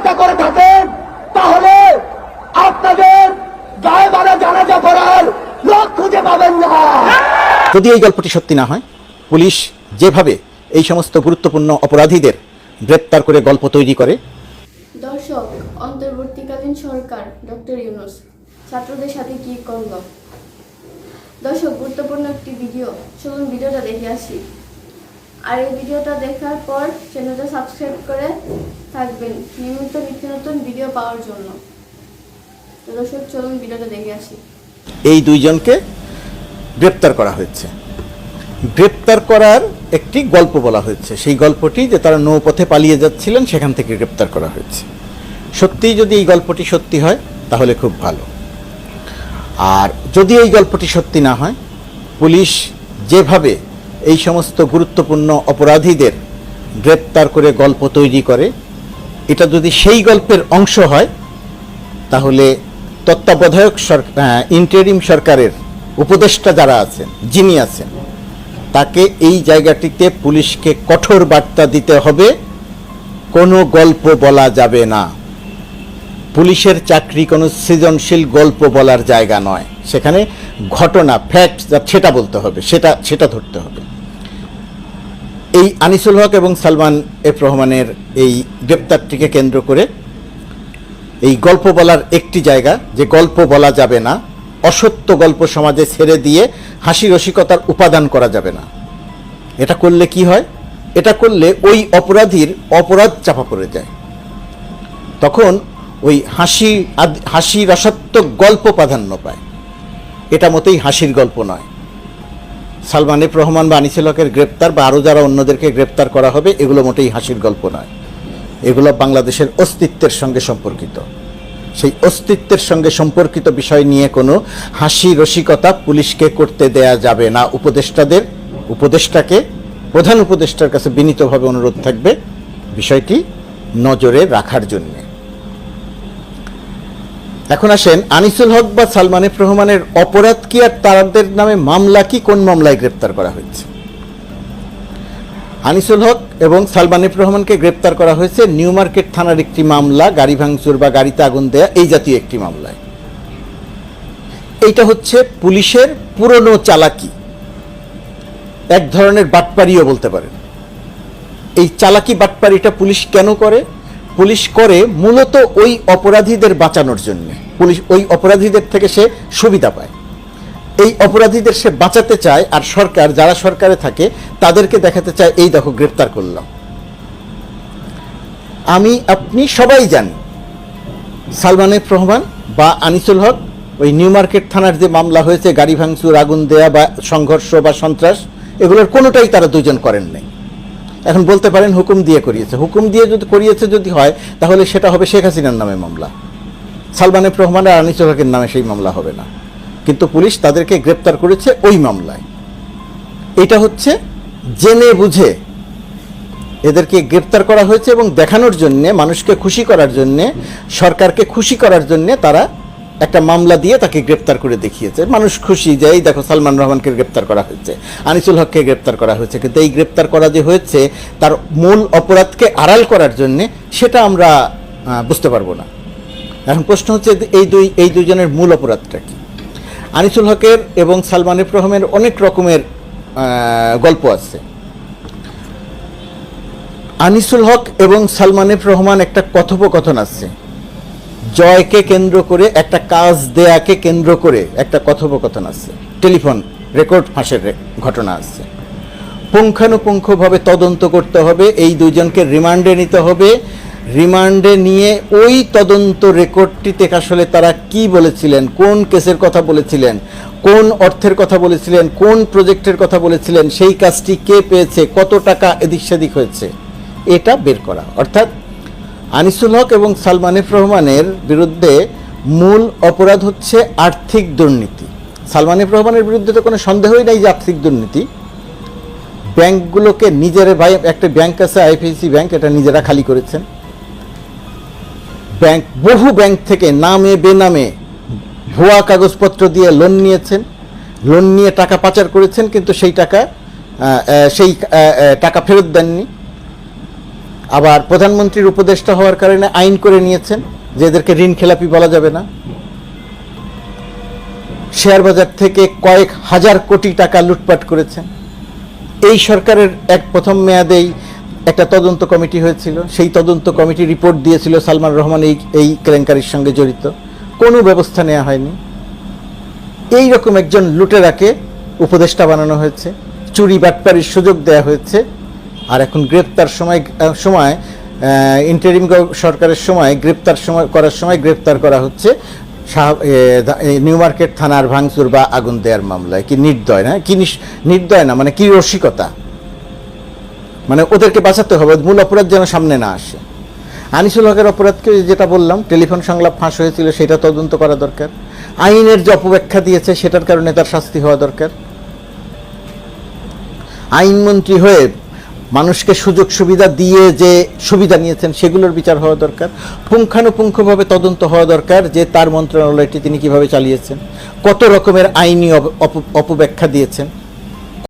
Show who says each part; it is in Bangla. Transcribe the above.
Speaker 1: হত্যা করে থাকেন তাহলে আপনাদের গায়ে বাড়া জানাজা করার লোক খুঁজে পাবেন না।
Speaker 2: যদি এই গল্পটি সত্যি না হয়, পুলিশ যেভাবে এই সমস্ত গুরুত্বপূর্ণ অপরাধীদের গ্রেপ্তার করে গল্প তৈরি করে।
Speaker 3: দর্শক, অন্তর্বর্তীকালীন সরকার ডক্টর ইউনূস ছাত্রদের সাথে কি করল? দর্শক, গুরুত্বপূর্ণ একটি ভিডিও, চলুন ভিডিওটা দেখে আসি। আর এই ভিডিওটা দেখার পর চ্যানেলটা সাবস্ক্রাইব করে থাকবেন নিয়মিত নিত্য নতুন ভিডিও পাওয়ার জন্য। তো দর্শক, চলুন ভিডিওটা দেখে আসি।
Speaker 2: এই দুইজনকে গ্রেপ্তার করা হয়েছে। গ্রেপ্তার করার একটি গল্প বলা হয়েছে। সেই গল্পটি যে তারা নৌপথে পালিয়ে যাচ্ছিলেন, সেখান থেকে গ্রেপ্তার করা হয়েছে। সত্যিই যদি এই গল্পটি সত্যি হয় তাহলে খুব ভালো। আর যদি এই গল্পটি সত্যি না হয়, পুলিশ যেভাবে এই সমস্ত গুরুত্বপূর্ণ অপরাধীদের গ্রেপ্তার করে গল্প তৈরি করে, এটা যদি সেই গল্পের অংশ হয় তাহলে তত্ত্বাবধায়ক ইন্টারিম সরকারের উপদেষ্টা যারা আছেন, যিনি আছেন, তাকে এই জায়গাটিতে পুলিশকে কঠোর বার্তা দিতে হবে। কোনো গল্প বলা যাবে না। পুলিশের চাকরি কোনো সৃজনশীল গল্প বলার জায়গা নয়। সেখানে ঘটনা, ফ্যাক্ট সেটা বলতে হবে, সেটা ধরতে হবে। এই আনিসুল হক এবং সালমান এফ রহমানের এই গ্রেপ্তারটিকে কেন্দ্র করে এই গল্প বলার একটি জায়গা, যে গল্প বলা যাবে না, অসত্য গল্প সমাজে ছেড়ে দিয়ে হাসি রসিকতার উপাদান করা যাবে না। এটা করলে কি হয়? এটা করলে ওই অপরাধীর অপরাধ চাপা পড়ে যায়। তখন ওই হাসি রসাত্মক গল্প প্রাধান্য পায়। এটা মোটেই হাসির গল্প নয়। সালমান এফ রহমান বা আনিসুল হকের গ্রেপ্তার বা আরও যারা অন্যদেরকে গ্রেপ্তার করা হবে, এগুলো মোটেই হাসির গল্প নয়। এগুলো বাংলাদেশের অস্তিত্বের সঙ্গে সম্পর্কিত। সেই অস্তিত্বের সঙ্গে সম্পর্কিত বিষয় নিয়ে কোনো হাসি রসিকতা পুলিশকে করতে দেয়া যাবে না। উপদেষ্টাকে, প্রধান উপদেষ্টার কাছে বিনীতভাবে অনুরোধ থাকবে বিষয়টি নজরে রাখার জন্য। এখন আসেন, আনিসুল হক বা সালমান এফ রহমানের অপরাধ কি আর তাদের নামে মামলা কি? কোন মামলায় গ্রেপ্তার করা হয়েছে? আনিসুল হক এবং সালমান এফ রহমানকে গ্রেপ্তার করা হয়েছে নিউ মার্কেট থানার একটি মামলা, গাড়ি ভাঙচুর বা গাড়িতে আগুন দেয়া, এই জাতীয় একটি মামলায়। এইটা হচ্ছে পুলিশের পুরনো চালাকি, এক ধরনের বাটপারিও বলতে পারেন। এই চালাকি বাটপারিটা পুলিশ কেন করে? পুলিশ করে মূলত ওই অপরাধীদের বাঁচানোর জন্য। পুলিশ ওই অপরাধীদের থেকে সে সুবিধা পায়, এই অপরাধীদের সে বাঁচাতে চায়। আর সরকার, যারা সরকারে থাকে, তাদেরকে দেখাতে চায় এই দেখো গ্রেপ্তার করলাম। আমি আপনি সবাই জানি সালমান এফ রহমান বা আনিসুল হক ওই নিউ মার্কেট থানার যে মামলা হয়েছে, গাড়ি ভাঙচুর, আগুন দেয়া বা সংঘর্ষ বা সন্ত্রাস, এগুলোর কোনোটাই তারা দুজন করেন নাই। এখন বলতে পারেন হুকুম দিয়ে করিয়েছে। হুকুম দিয়ে যদি করিয়েছে যদি হয়, তাহলে সেটা হবে শেখ হাসিনার নামে মামলা। সালমান এফ রহমান আর আনিসুল হকের নামে সেই মামলা হবে না। কিন্তু পুলিশ তাদেরকে গ্রেপ্তার করেছে ওই মামলায়। এটা হচ্ছে জেনে বুঝে এদেরকে গ্রেপ্তার করা হয়েছে এবং দেখানোর জন্যে, মানুষকে খুশি করার জন্যে, সরকারকে খুশি করার জন্যে তারা একটা মামলা দিয়ে তাকে গ্রেপ্তার করে দেখিয়েছে। মানুষ খুশি যে এই দেখো সালমান রহমানকে গ্রেপ্তার করা হয়েছে, আনিসুল হককে গ্রেপ্তার করা হয়েছে। কিন্তু এই গ্রেপ্তার করা যে হয়েছে তার মূল অপরাধকে আড়াল করার জন্যে, সেটা আমরা বুঝতে পারবো না। এখন প্রশ্ন হচ্ছে এই দুইজনের মূল অপরাধটা কি? আনিসুল হকের এবং সালমান এফ রহমানের অনেক রকমের গল্প আছে। আনিসুল হক এবং সালমান এফ রহমান একটা কথোপকথন আছে, জয়কে কেন্দ্র করে, একটা কাজ দেয়াকে কেন্দ্র করে একটা কথোপকথন আছে, টেলিফোন রেকর্ড ফাঁসের ঘটনা আছে। পুঙ্খানুপুঙ্খভাবে তদন্ত করতে হবে, এই দুইজনকে রিমান্ডে নিতে হবে। রিমান্ডে নিয়ে ওই তদন্ত রেকর্ডটিতে আসলে তারা কি বলেছিলেন, কোন কেসের কথা বলেছিলেন, কোন অর্থের কথা বলেছিলেন, কোন প্রজেক্টের কথা বলেছিলেন, সেই কাজটি কে পেয়েছে, কত টাকা এদিক সেদিক হয়েছে, এটা বের করা। অর্থাৎ আনিসুল হক এবং সালমান এফ রহমানের বিরুদ্ধে মূল অপরাধ হচ্ছে আর্থিক দুর্নীতি। সালমান এফ রহমানের বিরুদ্ধে তো কোনো সন্দেহই নাই যে আর্থিক দুর্নীতি। ব্যাংকগুলোকে নিজের, ভাই একটা ব্যাংক আছে আইএফআইসি ব্যাংক, এটা নিজেরা খালি করেছেন। ব্যাংক, বহু ব্যাংক থেকে নামে বেনামে ভুয়া কাগজপত্র দিয়ে লোন নিয়েছেন, লোন নিয়ে টাকা পাচার করেছেন, কিন্তু সেই টাকা ফেরত দেননি। আবার প্রধানমন্ত্রীর উপদেষ্টা হওয়ার কারণে আইন করে নিয়েছেন যে এদেরকে ঋণ খেলাপি বলা যাবে না। শেয়ার বাজার থেকে কয়েক হাজার কোটি টাকা লুটপাট করেছেন। এই সরকারের প্রথম মেয়াদেই একটা তদন্ত কমিটি হয়েছিল, সেই তদন্ত কমিটি রিপোর্ট দিয়েছিল সালমান রহমান এই কেলেঙ্কারির সঙ্গে জড়িত, কোনো ব্যবস্থা নেওয়া হয়নি। এই রকম একজন লুটেরাকে উপদেষ্টা বানানো হয়েছে, চুরি বাটপারির সুযোগ দেওয়া হয়েছে, আর এখন গ্রেপ্তার সময় ইন্টারিম সরকারের সময় করার সময় গ্রেপ্তার করা হচ্ছে নিউ মার্কেট থানার ভাঙচুর বা আগুন দেওয়ার মামলায়। কি নির্দয় না, কি নির্দয় না, মানে কি রসিকতা, মানে ওদেরকে বাঁচাতে হবে, মূল অপরাধ যেন সামনে না আসে। আনিসুল হকের অপরাধকে যেটা বললাম, টেলিফোন সংলাপ ফাঁস হয়েছিল, সেটা তদন্ত করা দরকার। আইনের যে অপব্যাখ্যা দিয়েছে সেটার কারণে তার শাস্তি হওয়া দরকার। আইনমন্ত্রী হয়ে মানুষকে সুযোগ সুবিধা দিয়ে যে সুবিধা নিয়েছেন সেগুলোর বিচার হওয়া দরকার। পুঙ্খানুপুঙ্খভাবে তদন্ত হওয়া দরকার যে তার মন্ত্রণালয়টি তিনি কিভাবে চালিয়েছেন, কত রকমের আইনি অপব্যাখ্যা দিয়েছেন।